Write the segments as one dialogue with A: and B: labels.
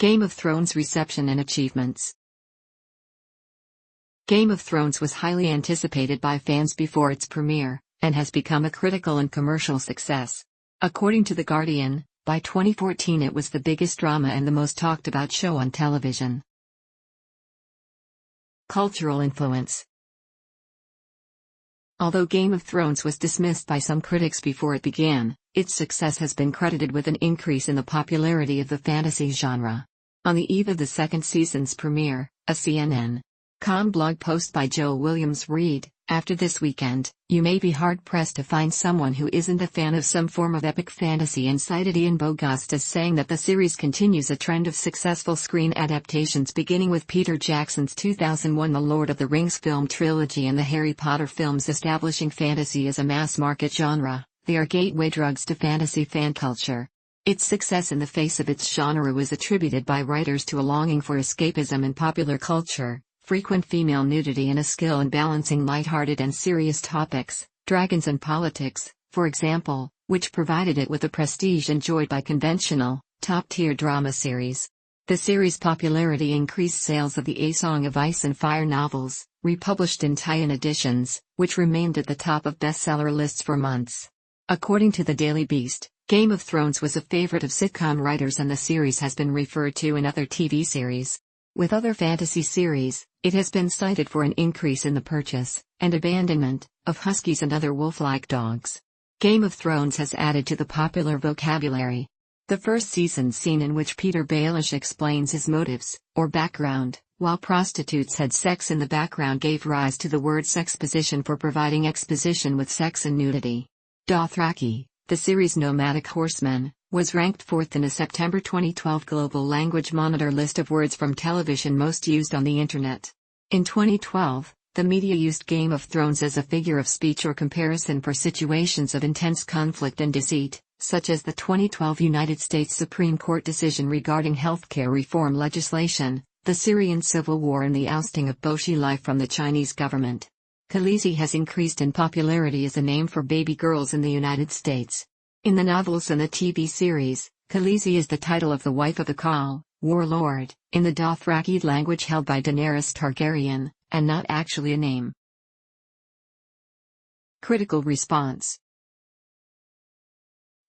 A: Game of Thrones reception and achievements. Game of Thrones was highly anticipated by fans before its premiere, and has become a critical and commercial success. According to The Guardian, by 2014 it was the biggest drama and the most talked about show on television. Cultural influence. Although Game of Thrones was dismissed by some critics before it began, its success has been credited with an increase in the popularity of the fantasy genre. On the eve of the second season's premiere, a CNN.com blog post by Joe Williams read, "After this weekend, you may be hard-pressed to find someone who isn't a fan of some form of epic fantasy," and cited Ian Bogost as saying that the series continues a trend of successful screen adaptations beginning with Peter Jackson's 2001 The Lord of the Rings film trilogy and the Harry Potter films, establishing fantasy as a mass-market genre. They are gateway drugs to fantasy fan culture. Its success in the face of its genre was attributed by writers to a longing for escapism in popular culture, frequent female nudity, and a skill in balancing lighthearted and serious topics, dragons and politics, for example, which provided it with the prestige enjoyed by conventional, top-tier drama series. The series' popularity increased sales of the A Song of Ice and Fire novels, republished in tie-in editions, which remained at the top of bestseller lists for months. According to the Daily Beast, Game of Thrones was a favorite of sitcom writers, and the series has been referred to in other TV series. With other fantasy series, it has been cited for an increase in the purchase and abandonment of huskies and other wolf-like dogs. Game of Thrones has added to the popular vocabulary. The first season's scene in which Peter Baelish explains his motives, or background, while prostitutes had sex in the background, gave rise to the word sexposition for providing exposition with sex and nudity. Dothraki, the series' nomadic horsemen, was ranked fourth in a September 2012 Global Language Monitor list of words from television most used on the Internet. In 2012, the media used Game of Thrones as a figure of speech or comparison for situations of intense conflict and deceit, such as the 2012 United States Supreme Court decision regarding healthcare reform legislation, the Syrian civil war, and the ousting of Bo Xilai from the Chinese government. Khaleesi has increased in popularity as a name for baby girls in the United States. In the novels and the TV series, Khaleesi is the title of the wife of a Khal, warlord, in the Dothraki language held by Daenerys Targaryen, and not actually a name. Critical response.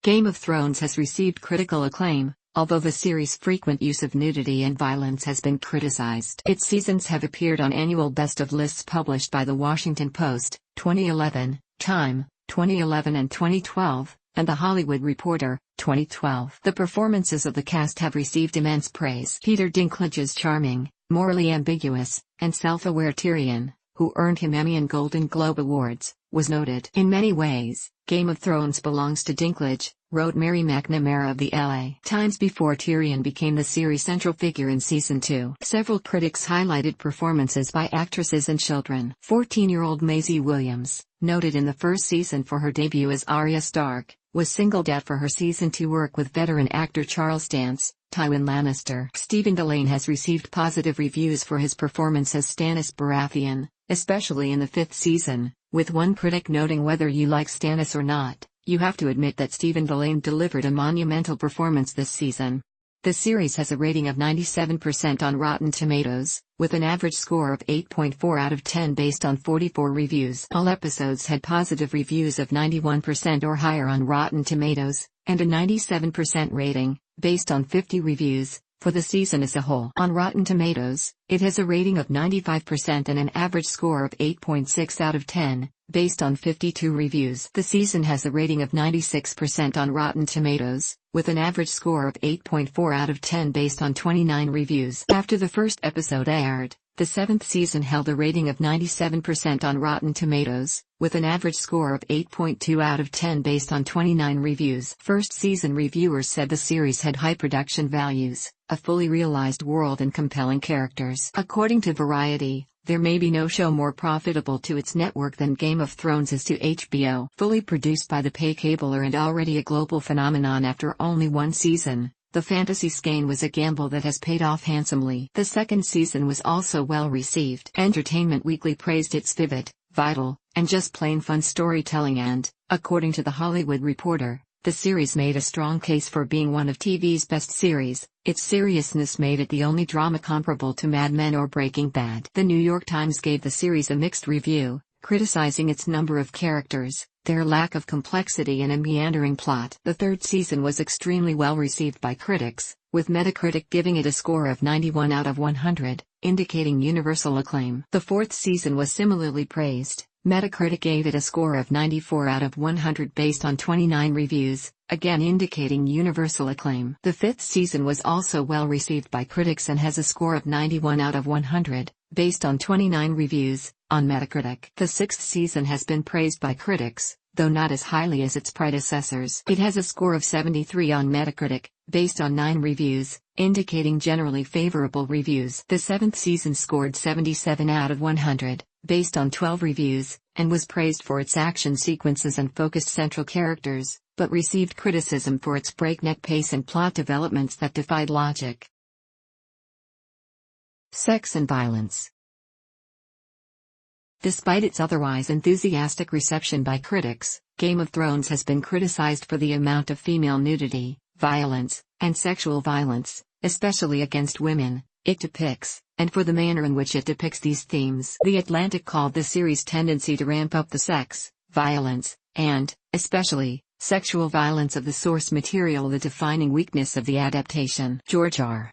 A: Game of Thrones has received critical acclaim, although the series' frequent use of nudity and violence has been criticized. Its seasons have appeared on annual best-of lists published by The Washington Post, 2011, Time, 2011 and 2012, and The Hollywood Reporter, 2012. The performances of the cast have received immense praise. Peter Dinklage's charming, morally ambiguous, and self-aware Tyrion, who earned him Emmy and Golden Globe awards, was noted. "In many ways, Game of Thrones belongs to Dinklage," wrote Mary McNamara of the LA Times before Tyrion became the series' central figure in Season 2. Several critics highlighted performances by actresses and children. 14-year-old Maisie Williams, noted in the first season for her debut as Arya Stark, was singled out for her Season 2 work with veteran actor Charles Dance, Tywin Lannister. Stephen Dillane has received positive reviews for his performance as Stannis Baratheon, especially in the 5th season, with one critic noting, "Whether you like Stannis or not, you have to admit that Stephen Dillane delivered a monumental performance this season." The series has a rating of 97% on Rotten Tomatoes, with an average score of 8.4 out of 10 based on 44 reviews. All episodes had positive reviews of 91% or higher on Rotten Tomatoes, and a 97% rating, based on 50 reviews, for the season as a whole. On Rotten Tomatoes, it has a rating of 95% and an average score of 8.6 out of 10, based on 52 reviews. The season has a rating of 96% on Rotten Tomatoes, with an average score of 8.4 out of 10 based on 29 reviews. After the first episode aired, the 7th season held a rating of 97% on Rotten Tomatoes, with an average score of 8.2 out of 10 based on 29 reviews. First season reviewers said the series had high production values, a fully realized world, and compelling characters. According to Variety, there may be no show more profitable to its network than Game of Thrones is to HBO. Fully produced by the pay cabler and already a global phenomenon after only one season, the fantasy skein was a gamble that has paid off handsomely. The second season was also well received. Entertainment Weekly praised its vivid, vital, and just plain fun storytelling and, according to The Hollywood Reporter, The series made a strong case for being one of TV's best series. Its seriousness made it the only drama comparable to Mad Men or Breaking Bad. The New York Times gave the series a mixed review, criticizing its number of characters, their lack of complexity and a meandering plot. The third season was extremely well received by critics, with Metacritic giving it a score of 91 out of 100, indicating universal acclaim. The fourth season was similarly praised. Metacritic gave it a score of 94 out of 100 based on 29 reviews, again indicating universal acclaim. The fifth season was also well received by critics and has a score of 91 out of 100, based on 29 reviews, on Metacritic. The sixth season has been praised by critics, though not as highly as its predecessors. It has a score of 73 on Metacritic, based on 9 reviews, indicating generally favorable reviews. The seventh season scored 77 out of 100. Based on 12 reviews, and was praised for its action sequences and focused central characters, but received criticism for its breakneck pace and plot developments that defied logic. Sex and violence. Despite its otherwise enthusiastic reception by critics, Game of Thrones has been criticized for the amount of female nudity, violence, and sexual violence, especially against women, it depicts, and for the manner in which it depicts these themes. The Atlantic called the series' tendency to ramp up the sex, violence, and, especially, sexual violence of the source material the defining weakness of the adaptation. George R.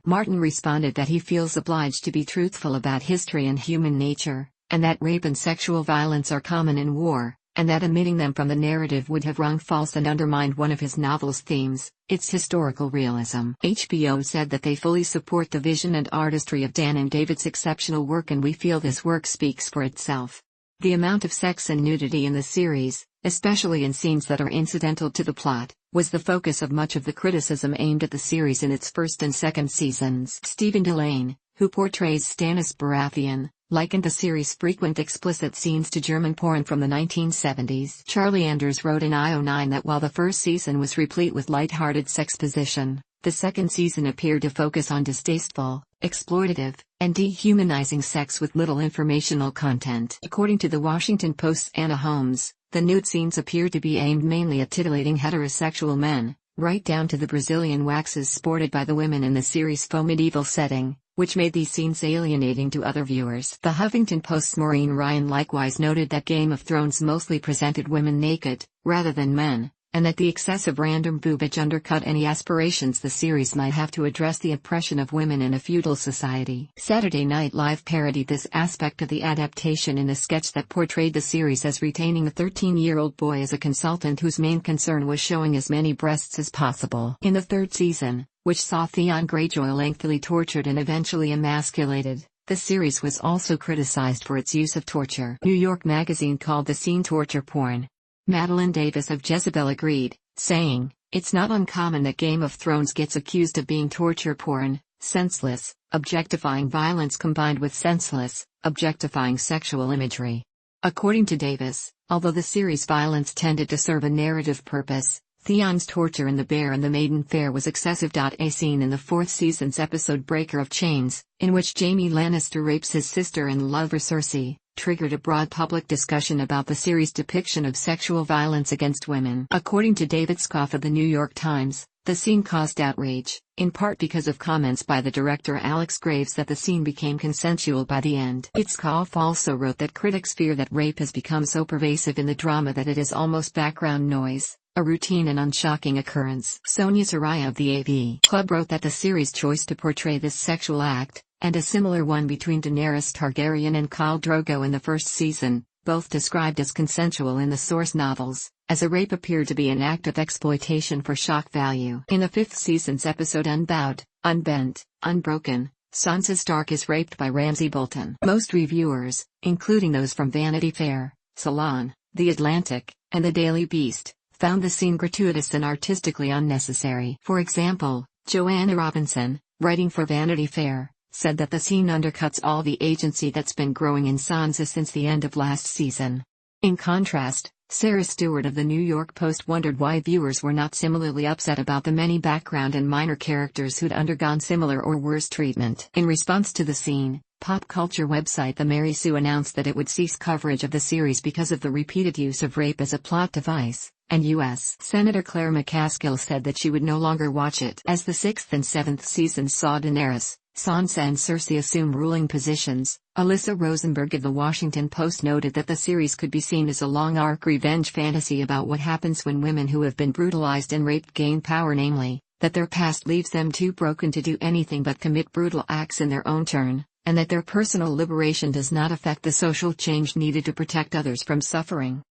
A: Martin responded that he feels obliged to be truthful about history and human nature, and that rape and sexual violence are common in war, and that omitting them from the narrative would have rung false and undermined one of his novel's themes, its historical realism. HBO said that they fully support the vision and artistry of Dan and David's exceptional work, and we feel this work speaks for itself. The amount of sex and nudity in the series, especially in scenes that are incidental to the plot, was the focus of much of the criticism aimed at the series in its first and second seasons. Stephen Delane, who portrays Stannis Baratheon, likened the series' frequent explicit scenes to German porn from the 1970s. Charlie Anders wrote in IO9 that while the first season was replete with light-hearted sexposition, the second season appeared to focus on distasteful, exploitative, and dehumanizing sex with little informational content. According to the Washington Post's Anna Holmes, the nude scenes appear to be aimed mainly at titillating heterosexual men, right down to the Brazilian waxes sported by the women in the series' faux medieval setting, which made these scenes alienating to other viewers. The Huffington Post's Maureen Ryan likewise noted that Game of Thrones mostly presented women naked, rather than men, and that the excessive random boobage undercut any aspirations the series might have to address the oppression of women in a feudal society. Saturday Night Live parodied this aspect of the adaptation in a sketch that portrayed the series as retaining a 13-year-old boy as a consultant whose main concern was showing as many breasts as possible. In the third season, which saw Theon Greyjoy lengthily tortured and eventually emasculated, the series was also criticized for its use of torture. New York Magazine called the scene torture porn. Madeline Davis of Jezebel agreed, saying, "It's not uncommon that Game of Thrones gets accused of being torture porn, senseless, objectifying violence combined with senseless, objectifying sexual imagery." According to Davis, although the series' violence tended to serve a narrative purpose, Theon's torture in The Bear and the Maiden Fair was excessive. A scene in the fourth season's episode Breaker of Chains, in which Jaime Lannister rapes his sister and lover Cersei, triggered a broad public discussion about the series' depiction of sexual violence against women. According to David Scoff of the New York Times, the scene caused outrage, in part because of comments by the director Alex Graves that the scene became consensual by the end. Scoff also wrote that critics fear that rape has become so pervasive in the drama that it is almost background noise, a routine and unshocking occurrence. Sonia Saraya of the AV Club wrote that the series' choice to portray this sexual act, and a similar one between Daenerys Targaryen and Khal Drogo in the first season, both described as consensual in the source novels, as a rape appeared to be an act of exploitation for shock value. In the fifth season's episode Unbowed, Unbent, Unbroken, Sansa Stark is raped by Ramsay Bolton. Most reviewers, including those from Vanity Fair, Salon, The Atlantic, and The Daily Beast, found the scene gratuitous and artistically unnecessary. For example, Joanna Robinson, writing for Vanity Fair, said that the scene undercuts all the agency that's been growing in Sansa since the end of last season. In contrast, Sarah Stewart of the New York Post wondered why viewers were not similarly upset about the many background and minor characters who'd undergone similar or worse treatment. In response to the scene, pop culture website The Mary Sue announced that it would cease coverage of the series because of the repeated use of rape as a plot device, and U.S. Senator Claire McCaskill said that she would no longer watch it. As the 6th and 7th seasons saw Daenerys, Sansa and Cersei assume ruling positions, Alyssa Rosenberg of The Washington Post noted that the series could be seen as a long-arc revenge fantasy about what happens when women who have been brutalized and raped gain power, namely, that their past leaves them too broken to do anything but commit brutal acts in their own turn, and that their personal liberation does not affect the social change needed to protect others from suffering.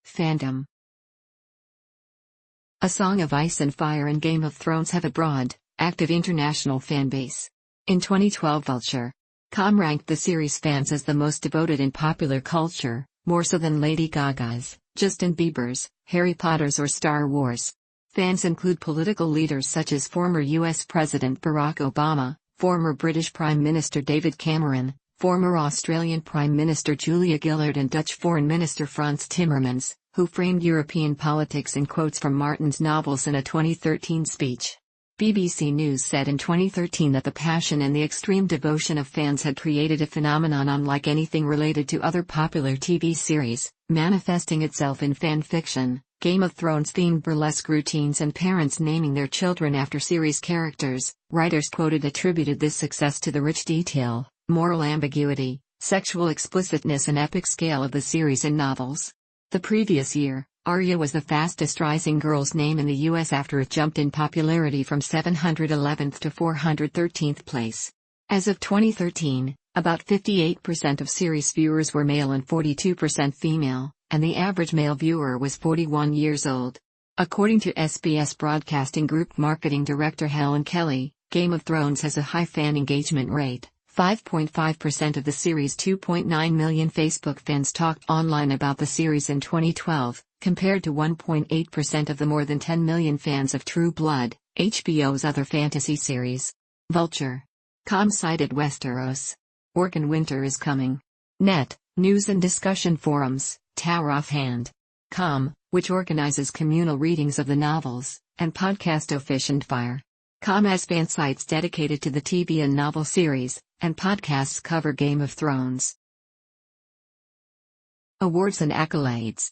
A: Fandom. A Song of Ice and Fire and Game of Thrones have a broad, active international fanbase. In 2012, Vulture.com ranked the series' fans as the most devoted in popular culture, more so than Lady Gaga's, Justin Bieber's, Harry Potter's or Star Wars. Fans include political leaders such as former U.S. President Barack Obama, former British Prime Minister David Cameron, former Australian Prime Minister Julia Gillard and Dutch Foreign Minister Frans Timmermans, who framed European politics in quotes from Martin's novels in a 2013 speech. BBC News said in 2013 that the passion and the extreme devotion of fans had created a phenomenon unlike anything related to other popular TV series, manifesting itself in fan fiction, Game of Thrones-themed burlesque routines and parents naming their children after series characters. Writers quoted attributed this success to the rich detail, moral ambiguity, sexual explicitness and epic scale of the series and novels. The previous year, Arya was the fastest rising girl's name in the US after it jumped in popularity from 711th to 413th place. As of 2013, about 58% of series viewers were male and 42% female, and the average male viewer was 41 years old. According to SBS Broadcasting Group Marketing Director Helen Kelly, Game of Thrones has a high fan engagement rate. 5.5% of the series' 2.9 million Facebook fans talked online about the series in 2012, compared to 1.8% of the more than 10 million fans of True Blood, HBO's other fantasy series. Vulture.com cited Westeros. Organ winter is coming. Net, news and discussion forums, Tower Offhand.com, which organizes communal readings of the novels, and podcast O Fish and Fire.com has fan sites dedicated to the TV and novel series, and podcasts cover Game of Thrones. Awards and accolades.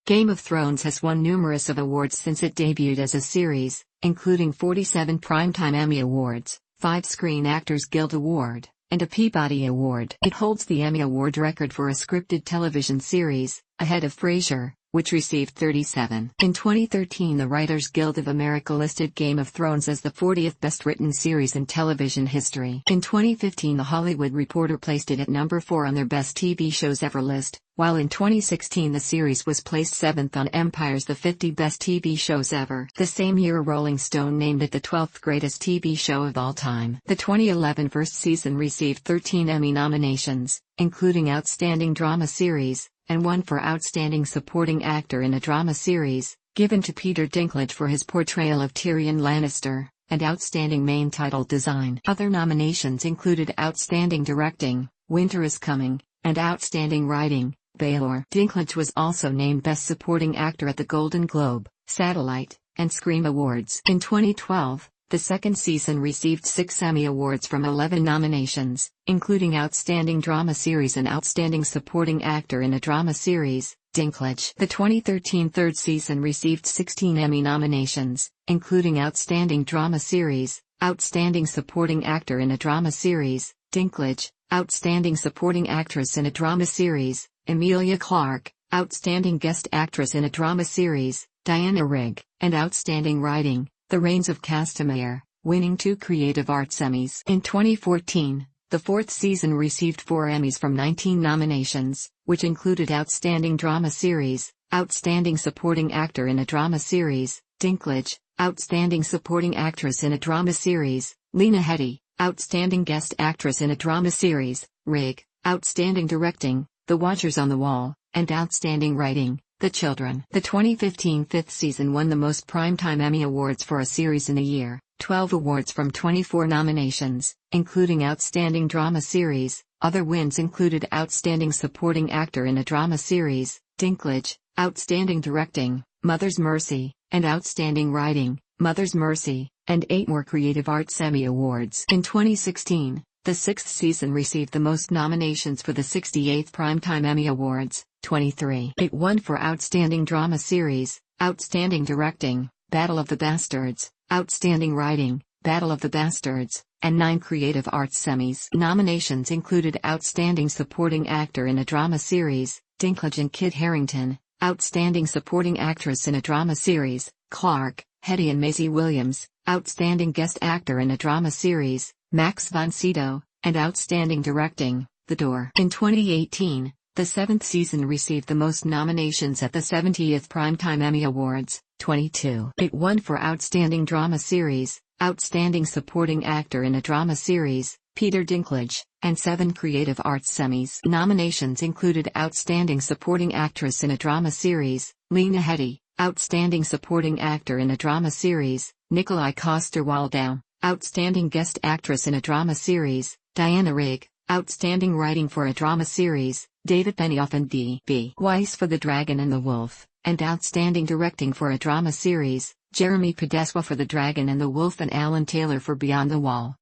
A: Game of Thrones has won numerous of awards since it debuted as a series, including 47 Primetime Emmy Awards, 5 Screen Actors Guild Award, and a Peabody Award. It holds the Emmy Award record for a scripted television series, ahead of Frasier, which received 37. In 2013, the Writers Guild of America listed Game of Thrones as the 40th best-written series in television history. In 2015, The Hollywood Reporter placed it at number 4 on their Best TV Shows Ever list, while in 2016 the series was placed 7th on Empire's The 50 Best TV Shows Ever. The same year, Rolling Stone named it the 12th greatest TV show of all time. The 2011 first season received 13 Emmy nominations, including Outstanding Drama Series, and one for Outstanding Supporting Actor in a Drama Series, given to Peter Dinklage for his portrayal of Tyrion Lannister, and Outstanding Main Title Design. Other nominations included Outstanding Directing, Winter is Coming, and Outstanding Writing, Baylor. Dinklage was also named Best Supporting Actor at the Golden Globe, Satellite, and Scream Awards. In 2012, the second season received 6 Emmy Awards from 11 nominations, including Outstanding Drama Series and Outstanding Supporting Actor in a Drama Series, Dinklage. The 2013 third season received 16 Emmy nominations, including Outstanding Drama Series, Outstanding Supporting Actor in a Drama Series, Dinklage, Outstanding Supporting Actress in a Drama Series, Emilia Clarke, Outstanding Guest Actress in a Drama Series, Diana Rigg, and Outstanding Writing, The Reigns of Castamere, winning 2 Creative Arts Emmys. In 2014, the fourth season received 4 Emmys from 19 nominations, which included Outstanding Drama Series, Outstanding Supporting Actor in a Drama Series, Dinklage, Outstanding Supporting Actress in a Drama Series, Lena Headey, Outstanding Guest Actress in a Drama Series, Rigg, Outstanding Directing, The Watchers on the Wall, and Outstanding Writing, The Children. The 2015 fifth season won the most Primetime Emmy Awards for a series in a year, 12 awards from 24 nominations, including Outstanding Drama Series. Other wins included Outstanding Supporting Actor in a Drama Series, Dinklage, Outstanding Directing, Mother's Mercy, and Outstanding Writing, Mother's Mercy, and 8 more Creative Arts Emmy Awards. In 2016, the The sixth season received the most nominations for the 68th Primetime Emmy Awards, 23. It won for Outstanding Drama Series, Outstanding Directing, Battle of the Bastards, Outstanding Writing, Battle of the Bastards, and 9 Creative Arts Emmys. Nominations included Outstanding Supporting Actor in a Drama Series, Dinklage and Kit Harington, Outstanding Supporting Actress in a Drama Series, Clark, Hetty and Maisie Williams, Outstanding Guest Actor in a Drama Series, Max von Sydow, and Outstanding Directing, The Door. In 2018, the 7th season received the most nominations at the 70th Primetime Emmy Awards, 22. It won for Outstanding Drama Series, Outstanding Supporting Actor in a Drama Series, Peter Dinklage, and 7 Creative Arts Emmys. Nominations included Outstanding Supporting Actress in a Drama Series, Lena Headey, Outstanding Supporting Actor in a Drama Series, Nikolai Coster-Waldau, Outstanding Guest Actress in a Drama Series, Diana Rigg, Outstanding Writing for a Drama Series, David Benioff and D.B. Weiss for The Dragon and the Wolf, and Outstanding Directing for a Drama Series, Jeremy Podeswa for The Dragon and the Wolf and Alan Taylor for Beyond the Wall.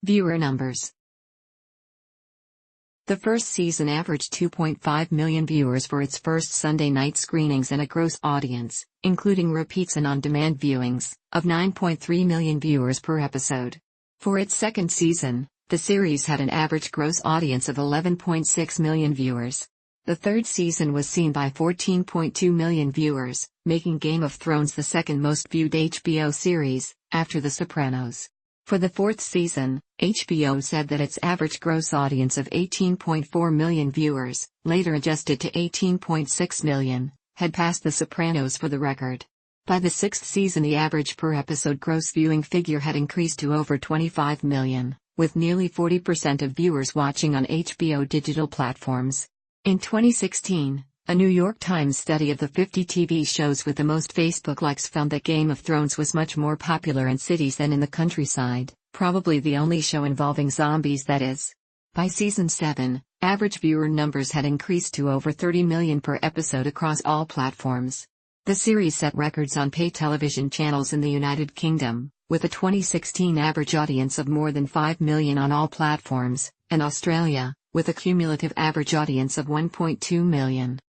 A: Viewer numbers. The first season averaged 2.5 million viewers for its first Sunday night screenings and a gross audience, including repeats and on-demand viewings, of 9.3 million viewers per episode. For its second season, the series had an average gross audience of 11.6 million viewers. The third season was seen by 14.2 million viewers, making Game of Thrones the second most viewed HBO series, after The Sopranos. For the fourth season, HBO said that its average gross audience of 18.4 million viewers, later adjusted to 18.6 million, had passed The Sopranos for the record. By the sixth season, the average per episode gross viewing figure had increased to over 25 million, with nearly 40% of viewers watching on HBO digital platforms. In 2016, a New York Times study of the 50 TV shows with the most Facebook likes found that Game of Thrones was much more popular in cities than in the countryside, probably the only show involving zombies that is. By season 7, average viewer numbers had increased to over 30 million per episode across all platforms. The series set records on pay television channels in the United Kingdom, with a 2016 average audience of more than 5 million on all platforms, and Australia, with a cumulative average audience of 1.2 million.